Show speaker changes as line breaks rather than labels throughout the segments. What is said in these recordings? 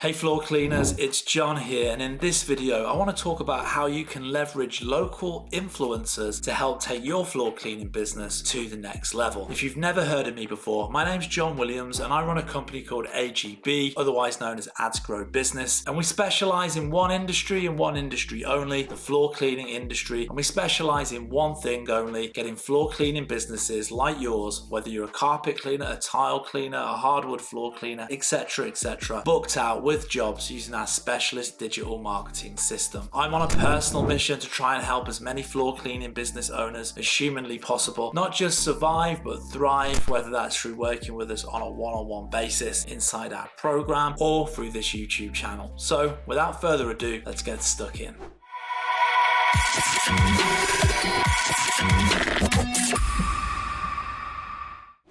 Hey floor cleaners, it's John here, and in this video I want to talk about how you can leverage local influencers to help take your floor cleaning business to the next level. If you've never heard of me before, my name's John Williams and I run a company called AGB, otherwise known as Ads Grow Business, and we specialize in one industry and one industry only, the floor cleaning industry, and we specialize in one thing only, getting floor cleaning businesses like yours, whether you're a carpet cleaner, a tile cleaner, a hardwood floor cleaner, etc., booked out with jobs using our specialist digital marketing system. I'm on a personal mission to try and help as many floor cleaning business owners as humanly possible, not just survive but thrive, whether that's through working with us on a one-on-one basis inside our program or through this YouTube channel. So without further ado, let's get stuck in.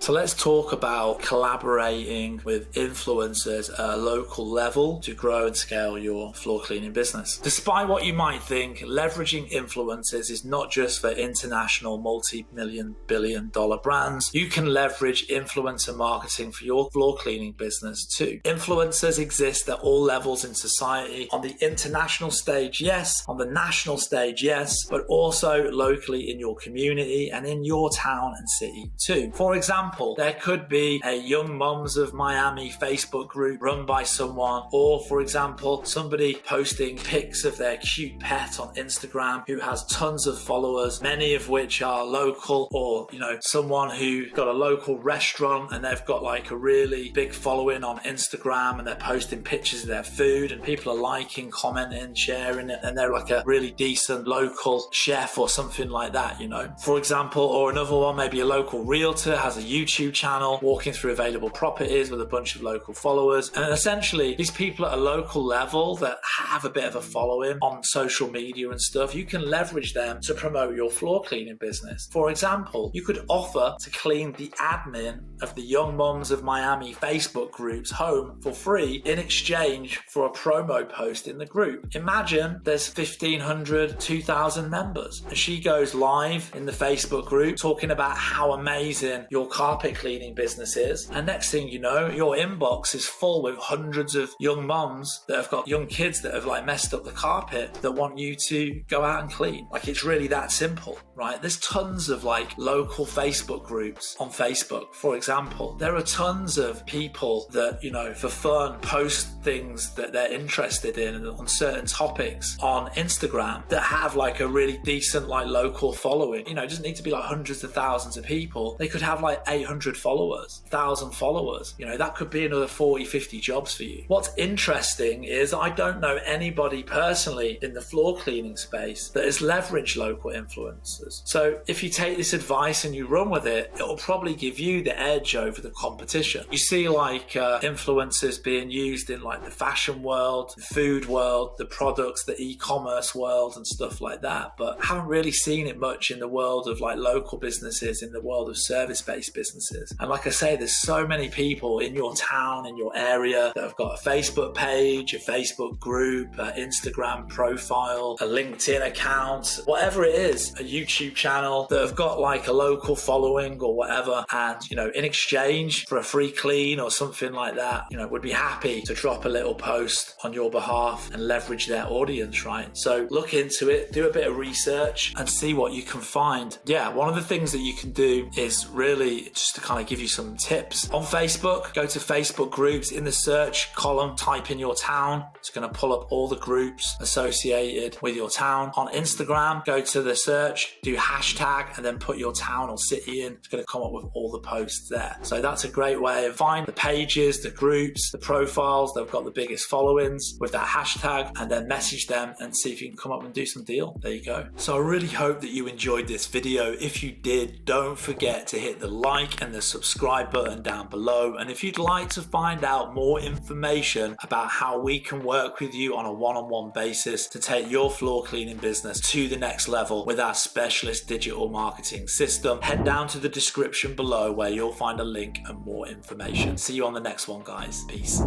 So let's talk about collaborating with influencers at a local level to grow and scale your floor cleaning business. Despite what you might think, leveraging influencers is not just for international multi-million, billion-dollar brands. You can leverage influencer marketing for your floor cleaning business too. Influencers exist at all levels in society. On the international stage, yes. On the national stage, yes. But also locally in your community and in your town and city too. For example, there could be a Young Mums of Miami Facebook group run by someone, or for example, somebody posting pics of their cute pet on Instagram who has tons of followers, many of which are local, or someone who got a local restaurant and they've got like a really big following on Instagram and they're posting pictures of their food and people are liking, commenting, sharing it, and they're like a really decent local chef or something like that, for example. Or another one, maybe a local realtor has a YouTube channel walking through available properties with a bunch of local followers. And essentially, these people at a local level that have a bit of a following on social media and stuff, you can leverage them to promote your floor cleaning business. For example, you could offer to clean the admin of the Young Mums of Miami Facebook group's home for free in exchange for a promo post in the group. Imagine there's 1,500, 2,000 members, and she goes live in the Facebook group talking about how amazing your carpet cleaning business is, and next thing you know, your inbox is full with hundreds of young mums that have got young kids that have like messed up the carpet that want you to go out and clean. Like, it's really that simple, right? There's tons of like local Facebook groups on Facebook, for example. There are tons of people that, for fun, post things that they're interested in on certain topics on Instagram that have like a really decent like local following. It doesn't need to be like hundreds of thousands of people. They could have like 800 followers, 1,000 followers. That could be another 40, 50 jobs for you. What's interesting is I don't know anybody personally in the floor cleaning space that has leveraged local influencers. So if you take this advice and you run with it, it'll probably give you the edge over the competition. You see like influencers being used in like the fashion world, the food world, the products, the e-commerce world and stuff like that, but haven't really seen it much in the world of like local businesses, in the world of service-based businesses. And like I say, there's so many people in your town, in your area, that have got a Facebook page, a Facebook group, an Instagram profile, a LinkedIn account, whatever it is, a YouTube channel, that have got like a local following or whatever, and in exchange for a free clean or something like that, would be happy to drop a little post on your behalf and leverage their audience, right? So look into it, do a bit of research and see what you can find. Yeah, one of the things that you can do is really just to kind of give you some tips. On Facebook, go to Facebook groups. In the search column, type in your town. It's going to pull up all the groups associated with your town. On Instagram, go to the search, do hashtag, and then put your town or city in. It's going to come up with all the posts there. So that's a great way of finding the pages, the groups, the profiles that have got the biggest followings with that hashtag, and then message them and see if you can come up and do some deal. There you go. So I really hope that you enjoyed this video. If you did, don't forget to hit the like and the subscribe button down below. And if you'd like to find out more information about how we can work with you on a one-on-one basis to take your floor cleaning business to the next level with our specialist digital marketing system, head down to the description below where you'll find a link and more information. See you on the next one, guys. Peace.